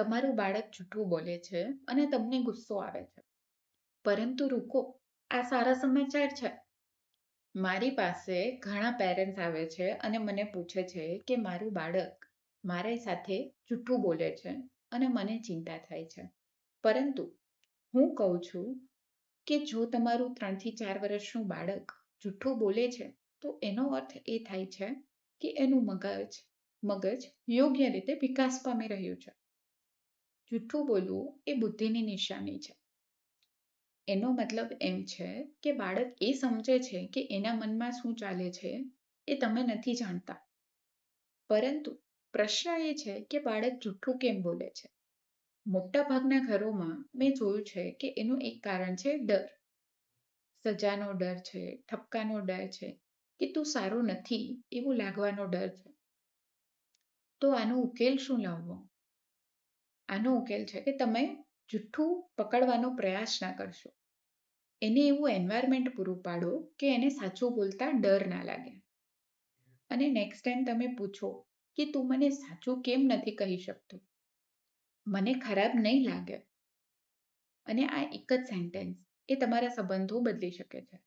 તમારું બાળક જૂઠું બોલે છે અને તમને ગુસ્સો આવે છે. પરંતુ રૂકો, આ સારા સમાચાર છે. મારી પાસે ઘણા પેરેન્ટ્સ આવે છે અને મને પૂછે છે કે મારું બાળક મારી સાથે જૂઠું બોલે છે અને મને ચિંતા થાય છે. પરંતુ હું કહું છું કે જો તમારું 3 થી 4 વર્ષનું બાળક જૂઠું બોલે છે, તો એનો અર્થ એ થાય છે કે એનું મગજ યોગ્ય રીતે વિકાસ પામી રહ્યું છે. જૂઠું બોલવું એ બુદ્ધિની નિશાની છે. એનો મતલબ એમ છે કે બાળક એ સમજે છે કે એના મનમાં શું ચાલે છે એ તમે નથી જાણતા. પરંતુ પ્રશ્ન એ છે કે બાળક જૂઠું કેમ બોલે છે. મોટાભાગના ઘરોમાં મેં જોયું છે કે એનું એક કારણ છે ડર. સજાનો ડર છે, ઠપકાનો ડર છે, કે તું સારું નથી એવું લાગવાનો ડર છે. તો આનો ઉકેલ શું લાવવો? આનો ઉકેલ છે કે તમે જૂઠું પકડવાનો પ્રયાસ ના કરશો. એને એવું એન્વાયરમેન્ટ પૂરું પાડો કે એને સાચું બોલતા ડર ના લાગે. અને નેક્સ્ટ ટાઈમ તમે પૂછો કે તું મને સાચું કેમ નથી કહી શકતો, મને ખરાબ નહીં લાગે. અને આ એક જ સેન્ટેન્સ એ તમારા સંબંધો બદલી શકે છે.